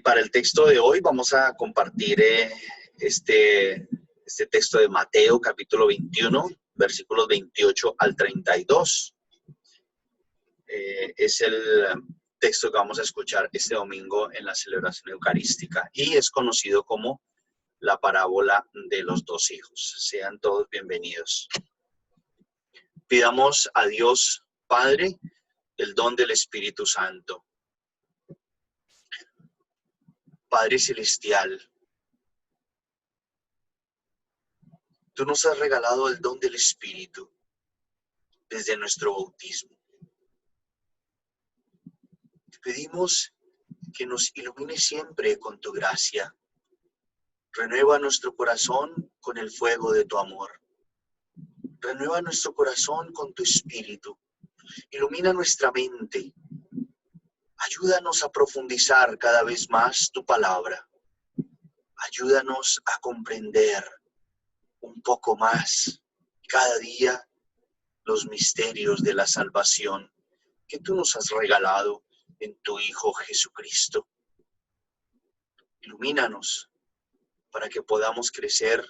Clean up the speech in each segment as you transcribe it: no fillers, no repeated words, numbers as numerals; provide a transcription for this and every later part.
Para el texto de hoy vamos a compartir este texto de Mateo, capítulo 21, versículos 28 al 32. Es el texto que vamos a escuchar este domingo en la celebración eucarística y es conocido como la parábola de los dos hijos. Sean todos bienvenidos. Pidamos a Dios Padre el don del Espíritu Santo. Padre Celestial, tú nos has regalado el don del Espíritu desde nuestro bautismo. Te pedimos que nos ilumine siempre con tu gracia. Renueva nuestro corazón con el fuego de tu amor. Renueva nuestro corazón con tu Espíritu. Ilumina nuestra mente. Ayúdanos a profundizar cada vez más tu palabra. Ayúdanos a comprender un poco más cada día los misterios de la salvación que tú nos has regalado en tu Hijo Jesucristo. Ilumínanos para que podamos crecer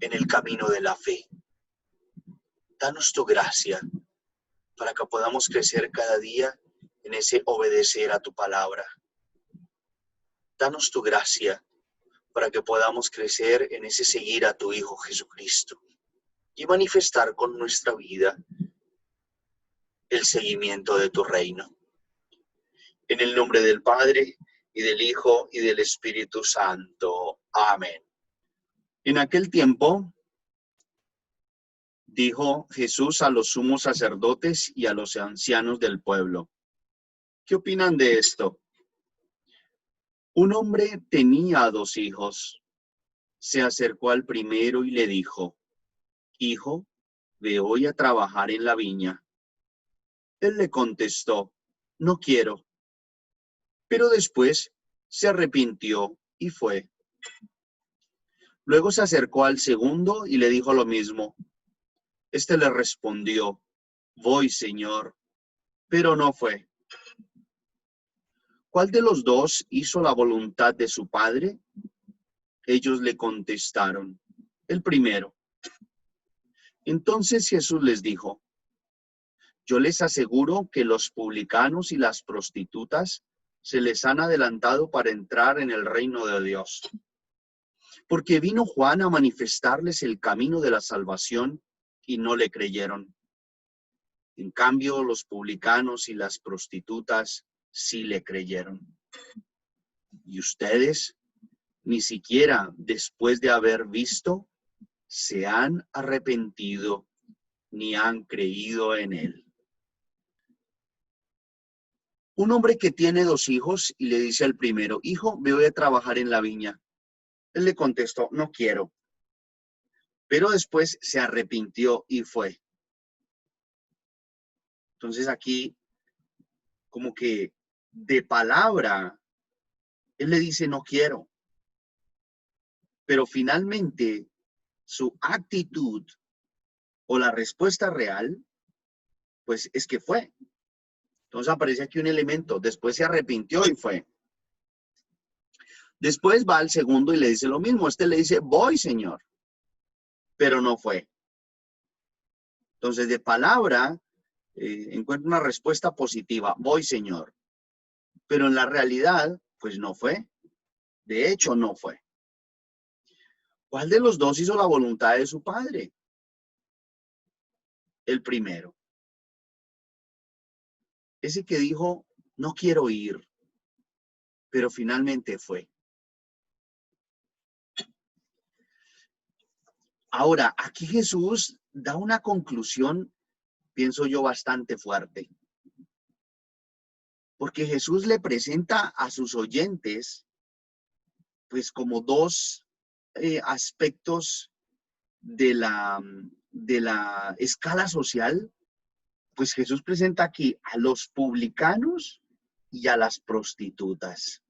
en el camino de la fe. Danos tu gracia para que podamos crecer cada día en ese obedecer a tu palabra. Danos tu gracia para que podamos crecer en ese seguir a tu Hijo Jesucristo y manifestar con nuestra vida el seguimiento de tu reino. En el nombre del Padre, y del Hijo, y del Espíritu Santo. Amén. En aquel tiempo, dijo Jesús a los sumos sacerdotes y a los ancianos del pueblo: ¿qué opinan de esto? Un hombre tenía 2 hijos. Se acercó al primero y le dijo: Hijo, ve hoy a trabajar en la viña. Él le contestó: no quiero. Pero después se arrepintió y fue. Luego se acercó al segundo y le dijo lo mismo. Este le respondió: voy, Señor, pero no fue. ¿Cuál de los 2 hizo la voluntad de su padre? Ellos le contestaron: el primero. Entonces Jesús les dijo: yo les aseguro que los publicanos y las prostitutas se les han adelantado para entrar en el reino de Dios. Porque vino Juan a manifestarles el camino de la salvación y no le creyeron. En cambio, los publicanos y las prostitutas sí le creyeron. Y ustedes, ni siquiera después de haber visto, se han arrepentido ni han creído en él. Un hombre que tiene 2 hijos y le dice al primero: hijo, me voy a trabajar en la viña. Él le contestó: no quiero. Pero después se arrepintió y fue. Entonces aquí, como que de palabra, él le dice: no quiero. Pero finalmente, su actitud o la respuesta real, pues es que fue. Entonces aparece aquí un elemento: después se arrepintió y fue. Después va al segundo y le dice lo mismo. Este le dice: voy, Señor, pero no fue. Entonces, de palabra, encuentra una respuesta positiva: voy, Señor. Pero en la realidad, pues no fue. De hecho, no fue. ¿Cuál de los 2 hizo la voluntad de su padre? El primero. Ese que dijo: no quiero ir, pero finalmente fue. Ahora, aquí Jesús da una conclusión, pienso yo, bastante fuerte. Porque Jesús le presenta a sus oyentes, pues, como 2 aspectos de la escala social. Pues Jesús presenta aquí a los publicanos y a las prostitutas.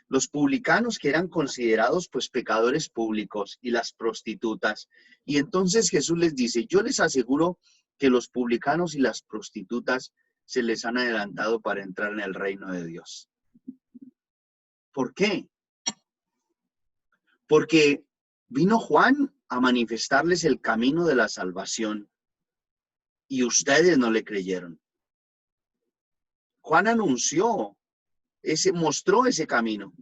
Los publicanos, que eran considerados pues pecadores públicos, y las prostitutas. Y entonces Jesús les dice: yo les aseguro que los publicanos y las prostitutas se les han adelantado para entrar en el reino de Dios. ¿Por qué? Porque vino Juan a manifestarles el camino de la salvación y ustedes no le creyeron. Juan mostró ese camino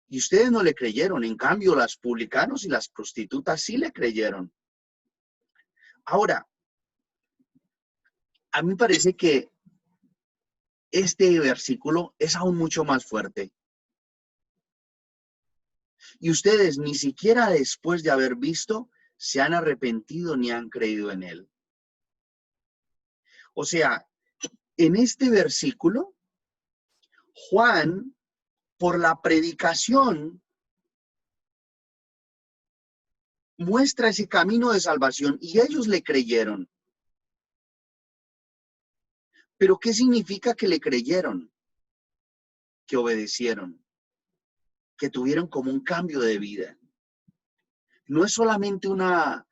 y ustedes no le creyeron. En cambio, las publicanos y las prostitutas sí le creyeron. Ahora, a mí me parece que este versículo es aún mucho más fuerte. Y ustedes ni siquiera después de haber visto se han arrepentido ni han creído en él. O sea, en este versículo, Juan, por la predicación, muestra ese camino de salvación y ellos le creyeron. ¿Pero qué significa que le creyeron? Que obedecieron, que tuvieron como un cambio de vida. No es solamente una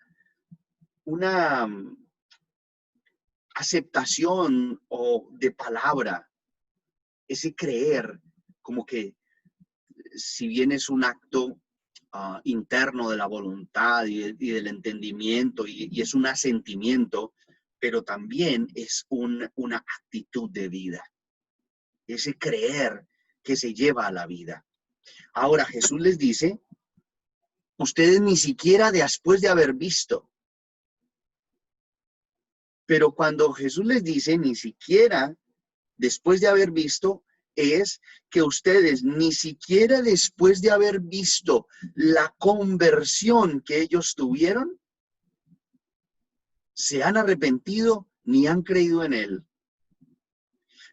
aceptación o de palabra, ese creer, como que si bien es un acto interno de la voluntad y del entendimiento y es un asentimiento, pero también es una actitud de vida, ese creer que se lleva a la vida. Ahora Jesús les dice, ustedes ni siquiera después de haber visto, pero cuando Jesús les dice ni siquiera después de haber visto, es que ustedes ni siquiera después de haber visto la conversión que ellos tuvieron, se han arrepentido ni han creído en él.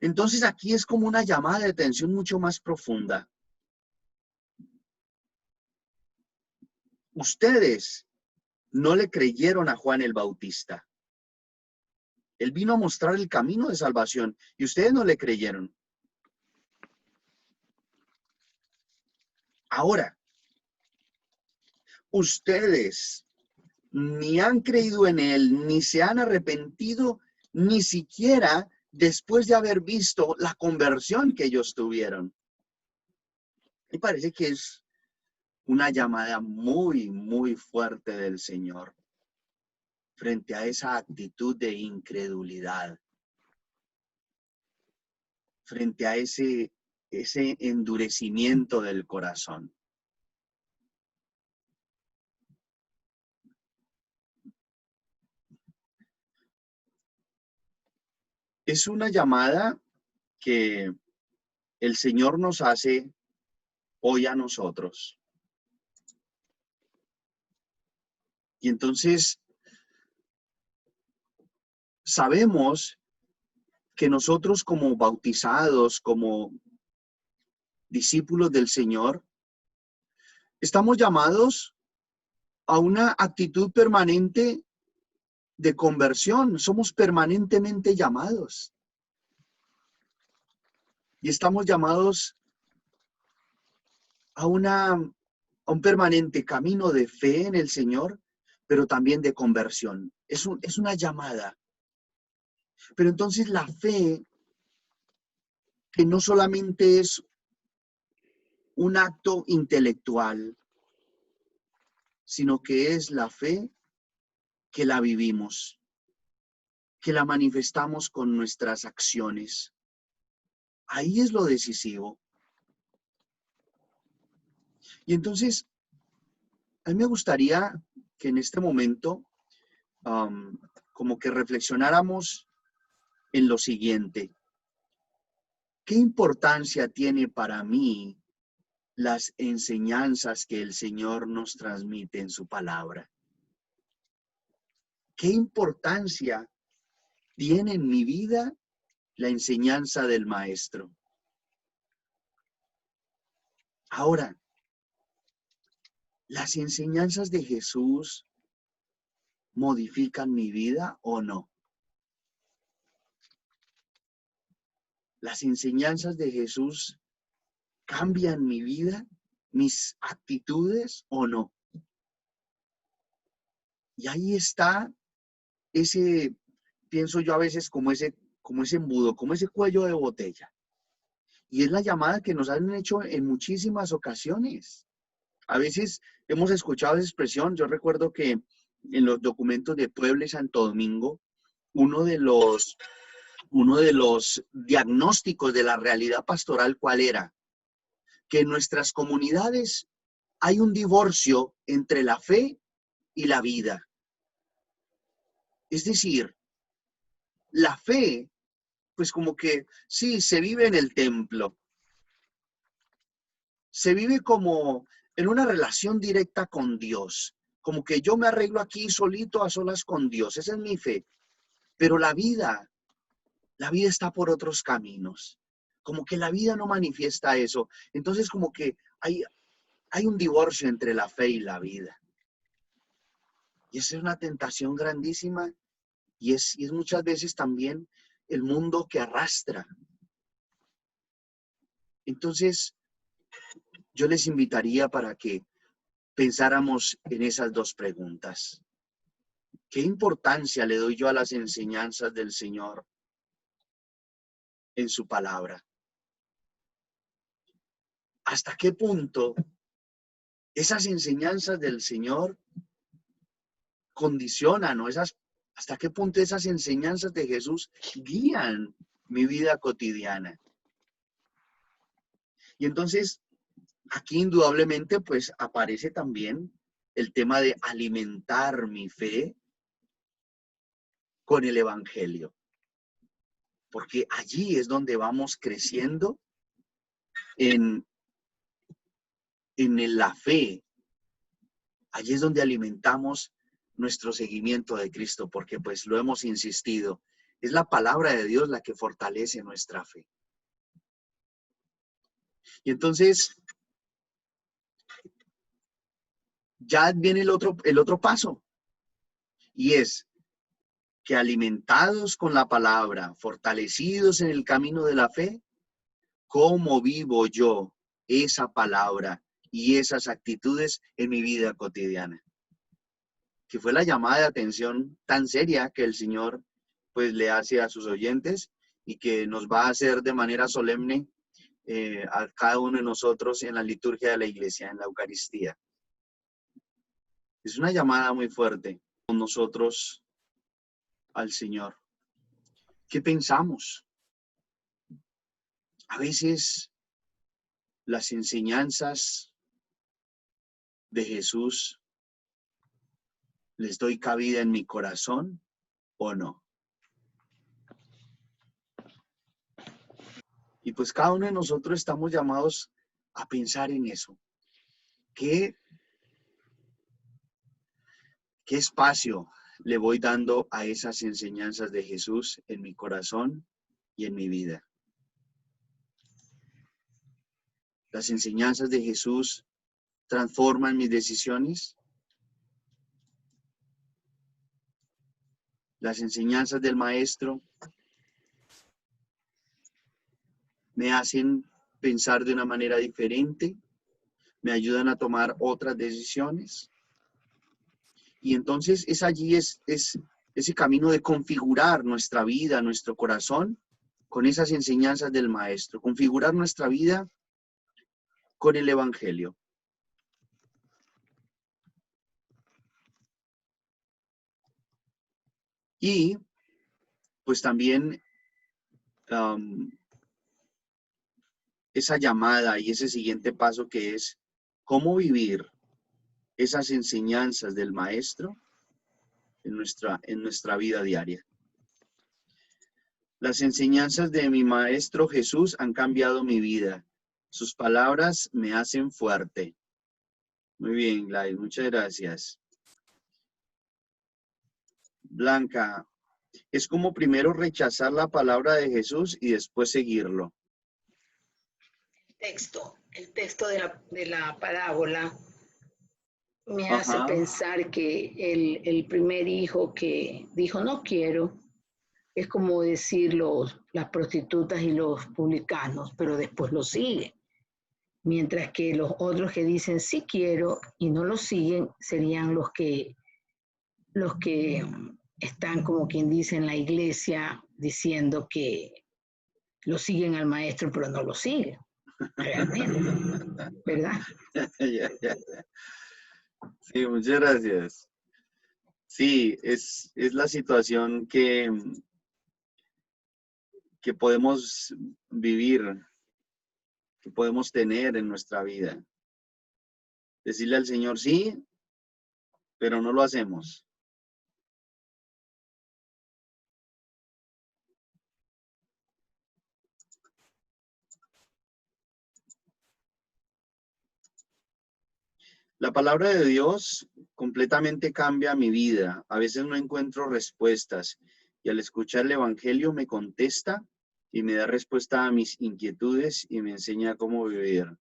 Entonces aquí es como una llamada de atención mucho más profunda. Ustedes no le creyeron a Juan el Bautista. Él vino a mostrar el camino de salvación y ustedes no le creyeron. Ahora, ustedes ni han creído en él, ni se han arrepentido, ni siquiera después de haber visto la conversión que ellos tuvieron. Me parece que es una llamada muy, muy fuerte del Señor frente a esa actitud de incredulidad, frente a ese endurecimiento del corazón. Es una llamada que el Señor nos hace hoy a nosotros. Y entonces sabemos que nosotros como bautizados, como discípulos del Señor, estamos llamados a una actitud permanente de conversión. Somos permanentemente llamados. Y estamos llamados a un permanente camino de fe en el Señor, pero también de conversión. Es una llamada. Pero entonces la fe, que no solamente es un acto intelectual, sino que es la fe que la vivimos, que la manifestamos con nuestras acciones. Ahí es lo decisivo. Y entonces, a mí me gustaría que en este momento, como que reflexionáramos en lo siguiente. ¿Qué importancia tiene para mí las enseñanzas que el Señor nos transmite en su palabra? ¿Qué importancia tiene en mi vida la enseñanza del Maestro? Ahora, ¿las enseñanzas de Jesús modifican mi vida o no? ¿Las enseñanzas de Jesús cambian mi vida, mis actitudes o no? Y ahí está ese, pienso yo a veces como ese embudo, como ese cuello de botella. Y es la llamada que nos han hecho en muchísimas ocasiones. A veces hemos escuchado esa expresión. Yo recuerdo que en los documentos de Puebla y Santo Domingo, uno de los diagnósticos de la realidad pastoral, ¿cuál era? Que en nuestras comunidades hay un divorcio entre la fe y la vida. Es decir, la fe, pues como que sí, se vive en el templo. Se vive como en una relación directa con Dios. Como que yo me arreglo aquí solito a solas con Dios. Esa es mi fe. Pero la vida está por otros caminos. Como que la vida no manifiesta eso. Entonces como que hay un divorcio entre la fe y la vida. Y esa es una tentación grandísima y es muchas veces también el mundo que arrastra. Entonces, yo les invitaría para que pensáramos en esas dos preguntas. ¿Qué importancia le doy yo a las enseñanzas del Señor en su palabra? ¿Hasta qué punto esas enseñanzas del Señor condicionan hasta qué punto esas enseñanzas de Jesús guían mi vida cotidiana? Y entonces, aquí indudablemente pues aparece también el tema de alimentar mi fe con el Evangelio. Porque allí es donde vamos creciendo en la fe. Allí es donde alimentamos nuestro seguimiento de Cristo, porque pues lo hemos insistido. Es la palabra de Dios la que fortalece nuestra fe. Y entonces, ya viene el otro paso. Y es que alimentados con la palabra, fortalecidos en el camino de la fe, ¿cómo vivo yo esa palabra y esas actitudes en mi vida cotidiana? Que fue la llamada de atención tan seria que el Señor pues le hace a sus oyentes y que nos va a hacer de manera solemne a cada uno de nosotros en la liturgia de la iglesia, en la Eucaristía. Es una llamada muy fuerte con nosotros al Señor. ¿Qué pensamos? A veces las enseñanzas de Jesús les doy cabida en mi corazón o no. Y pues cada uno de nosotros estamos llamados a pensar en eso. ¿Qué espacio le voy dando a esas enseñanzas de Jesús en mi corazón y en mi vida? ¿Las enseñanzas de Jesús transforman mis decisiones? ¿Las enseñanzas del Maestro me hacen pensar de una manera diferente? ¿Me ayudan a tomar otras decisiones? Y entonces es allí ese camino de configurar nuestra vida, nuestro corazón, con esas enseñanzas del Maestro. Configurar nuestra vida con el Evangelio. Y pues también esa llamada y ese siguiente paso que es cómo vivir esas enseñanzas del Maestro en nuestra vida diaria. Las enseñanzas de mi Maestro Jesús han cambiado mi vida. Sus palabras me hacen fuerte. Muy bien, Gladys, muchas gracias. Blanca, es como primero rechazar la palabra de Jesús y después seguirlo. El texto de la parábola me hace pensar que el primer hijo que dijo no quiero, es como decir las prostitutas y los publicanos, pero después lo siguen. Mientras que los otros que dicen sí quiero y no lo siguen serían los que están como quien dice en la iglesia diciendo que lo siguen al maestro, pero no lo siguen, realmente, ¿verdad? Sí, muchas gracias. Sí, es la situación que podemos vivir, que podemos tener en nuestra vida. Decirle al Señor sí, pero no lo hacemos. La palabra de Dios completamente cambia mi vida. A veces no encuentro respuestas y al escuchar el Evangelio me contesta y me da respuesta a mis inquietudes y me enseña cómo vivir.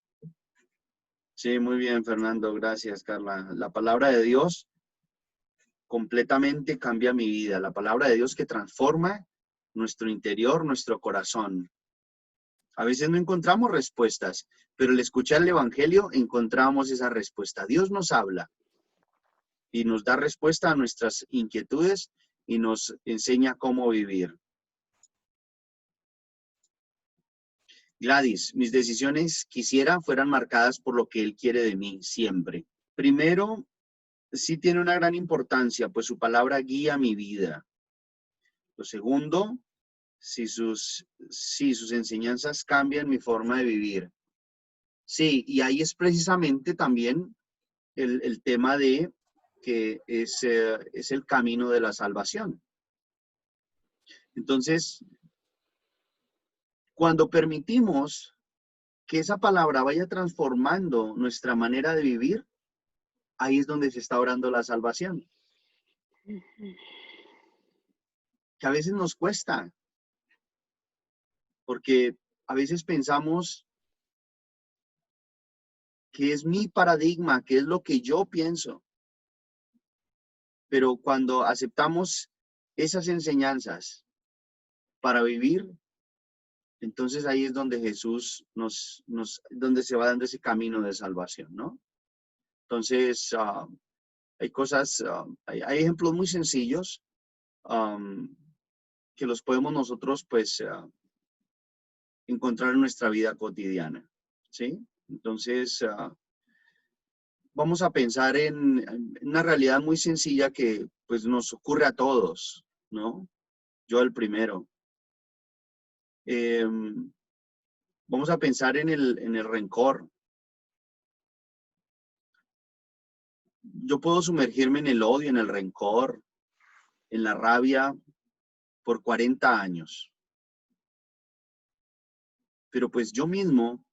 Sí, muy bien, Fernando. Gracias, Carla. La palabra de Dios completamente cambia mi vida. La palabra de Dios que transforma nuestro interior, nuestro corazón. A veces no encontramos respuestas, pero al escuchar el Evangelio encontramos esa respuesta. Dios nos habla y nos da respuesta a nuestras inquietudes y nos enseña cómo vivir. Gladys, mis decisiones quisiera fueran marcadas por lo que Él quiere de mí, siempre. Primero, sí tiene una gran importancia, pues su palabra guía mi vida. Lo segundo, si sus enseñanzas cambian mi forma de vivir. Sí, y ahí es precisamente también el tema de que es el camino de la salvación. Entonces, cuando permitimos que esa palabra vaya transformando nuestra manera de vivir, ahí es donde se está orando la salvación. Que a veces nos cuesta, porque a veces pensamos que es mi paradigma, que es lo que yo pienso. Pero cuando aceptamos esas enseñanzas para vivir, entonces ahí es donde Jesús donde se va dando ese camino de salvación, ¿no? Entonces, hay cosas, hay ejemplos muy sencillos que los podemos nosotros, pues, encontrar en nuestra vida cotidiana, ¿sí? Entonces, vamos a pensar en una realidad muy sencilla que, pues, nos ocurre a todos, ¿no? Yo el primero. Vamos a pensar en el rencor. Yo puedo sumergirme en el odio, en el rencor, en la rabia por 40 años. Pero pues yo mismo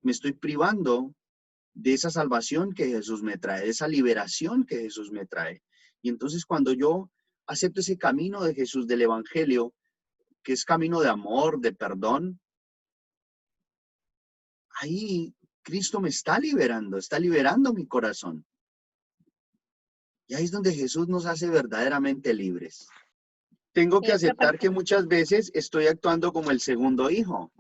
me estoy privando de esa salvación que Jesús me trae, de esa liberación que Jesús me trae. Y entonces cuando yo acepto ese camino de Jesús, del Evangelio, que es camino de amor, de perdón, ahí Cristo me está liberando mi corazón. Y ahí es donde Jesús nos hace verdaderamente libres. Tengo que aceptar que muchas veces estoy actuando como el segundo hijo.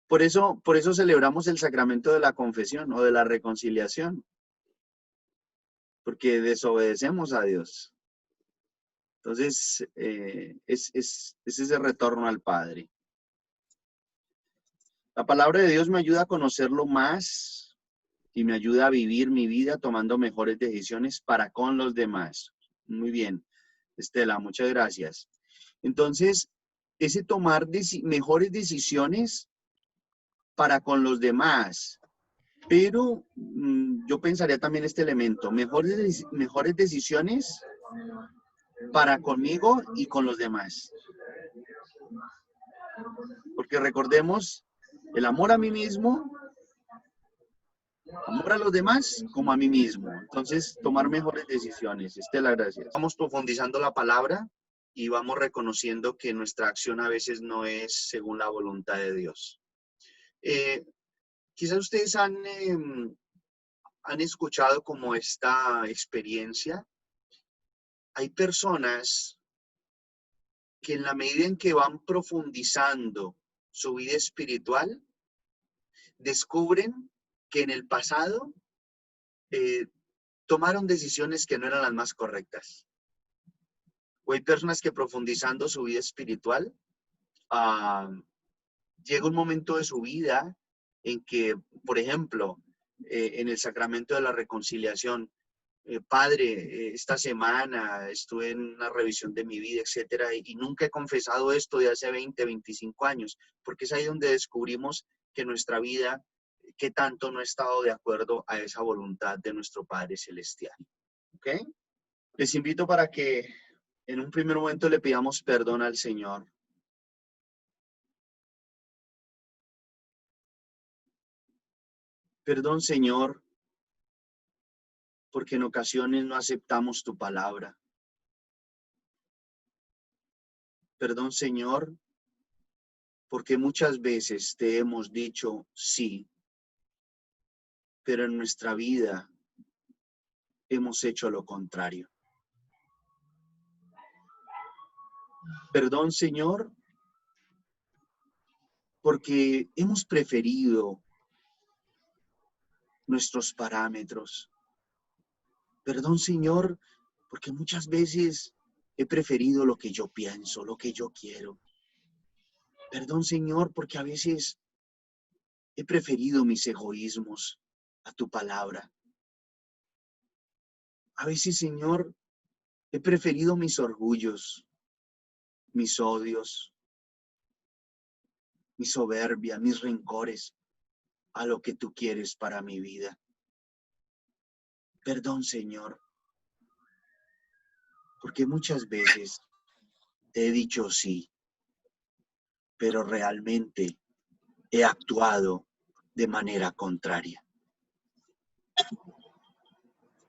Por eso celebramos el sacramento de la confesión o de la reconciliación. Porque desobedecemos a Dios. Entonces, es ese retorno al Padre. La palabra de Dios me ayuda a conocerlo más y me ayuda a vivir mi vida tomando mejores decisiones para con los demás. Muy bien, Estela, muchas gracias. Entonces, ese tomar mejores decisiones para con los demás. Pero yo pensaría también este elemento, mejores decisiones para conmigo y con los demás. Porque recordemos, el amor a mí mismo, amor a los demás como a mí mismo. Entonces, tomar mejores decisiones. Estela, gracias. Vamos profundizando la palabra y vamos reconociendo que nuestra acción a veces no es según la voluntad de Dios. Quizás ustedes han escuchado como esta experiencia. Hay personas que en la medida en que van profundizando su vida espiritual, descubren que en el pasado tomaron decisiones que no eran las más correctas. O hay personas que profundizando su vida espiritual llega un momento de su vida en que, por ejemplo, en el sacramento de la reconciliación, Padre, esta semana estuve en una revisión de mi vida, etcétera, y nunca he confesado esto de hace 20, 25 años, porque es ahí donde descubrimos que nuestra vida, que tanto no ha estado de acuerdo a esa voluntad de nuestro Padre Celestial. ¿Ok? Les invito para que en un primer momento le pidamos perdón al Señor. Perdón, Señor, porque en ocasiones no aceptamos tu palabra. Perdón, Señor, porque muchas veces te hemos dicho sí, pero en nuestra vida hemos hecho lo contrario. Perdón, Señor, porque hemos preferido nuestros parámetros. Perdón, Señor, porque muchas veces he preferido lo que yo pienso, lo que yo quiero. Perdón, Señor, porque a veces he preferido mis egoísmos a tu palabra. A veces, Señor, he preferido mis orgullos, mis odios, mi soberbia, mis rencores a lo que tú quieres para mi vida. Perdón, Señor, porque muchas veces te he dicho sí, pero realmente he actuado de manera contraria.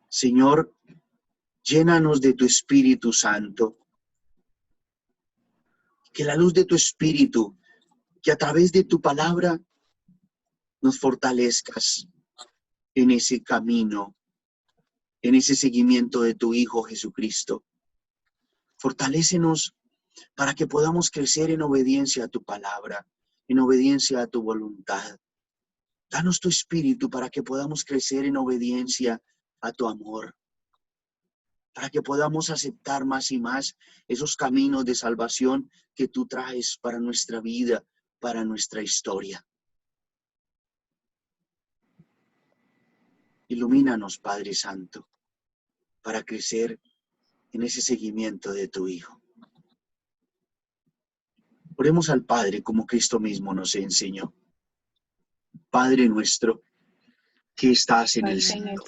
Señor, llénanos de tu Espíritu Santo. Que la luz de tu Espíritu, que a través de tu palabra nos fortalezcas en ese camino, en ese seguimiento de tu Hijo Jesucristo. Fortalécenos para que podamos crecer en obediencia a tu palabra, en obediencia a tu voluntad. Danos tu Espíritu para que podamos crecer en obediencia a tu amor, para que podamos aceptar más y más esos caminos de salvación que tú traes para nuestra vida, para nuestra historia. Ilumínanos, Padre Santo, para crecer en ese seguimiento de tu Hijo. Oremos al Padre como Cristo mismo nos enseñó. Padre nuestro, que estás en el cielo,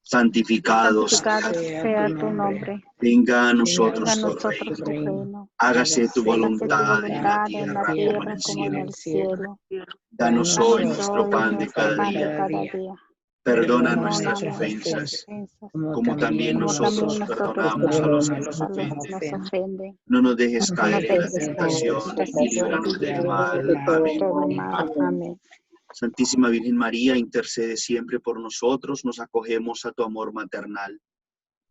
santificado sea tu nombre. Venga a nosotros tu tu reino. reino. Hágase tu Hágase tu voluntad en la voluntad tierra en como en el cielo. cielo. Danos hoy Danos nuestro hoy pan de nuestro cada pan de día. cada día. Perdona Perdona nuestras nuestras ofensas, ofensas, como también como nosotros también nosotros perdonamos a los que perdonamos nos a los que ofenden. nos ofenden. No nos dejes No caer nos en la dejes caer en tentación y tentación, líbranos del líbranos mal. de Amén. todo mal. Amén. Santísima Virgen María, intercede siempre por nosotros. Nos acogemos a tu amor maternal.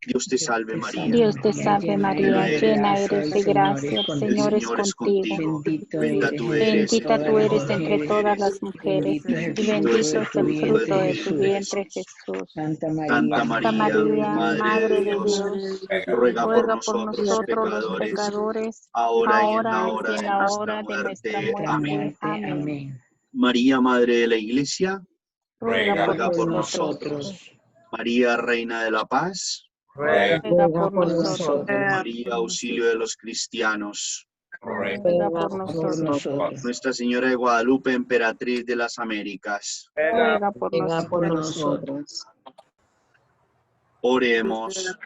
Dios te salve María. Dios te salve María, llena eres de gracia, el Señor es contigo. Bendita tú eres Bendita tú eres entre todas las mujeres, y bendito es el fruto de tu vientre, Jesús. Santa Santa María, María, Madre de Dios, ruega por ruega por nosotros los nosotros los pecadores, pecadores, ahora y en la ahora y hora en de la nuestra hora de nuestra muerte. Amén. muerte. Amén. María, Madre de la Iglesia, Ruega por nosotros. María, Reina de la Paz, Ruega por nosotros. María, auxilio de los cristianos. Ruega por nosotros. Nuestra Señora de Guadalupe, Emperatriz de las Américas. Ruega por nosotros. Oremos.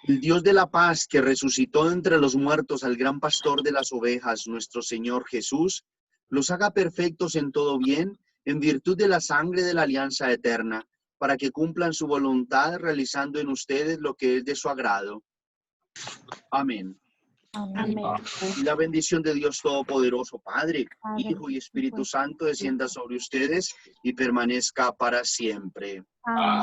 El Dios de la paz, que resucitó de entre los muertos al gran pastor de las ovejas, nuestro Señor Jesús, los haga perfectos en todo bien, en virtud de la sangre de la alianza eterna, para que cumplan su voluntad, realizando en ustedes lo que es de su agrado. Amén. Amén. Y la bendición de Dios Todopoderoso, Padre, Padre, Hijo y Espíritu Santo, descienda sobre ustedes y permanezca para siempre. Amén.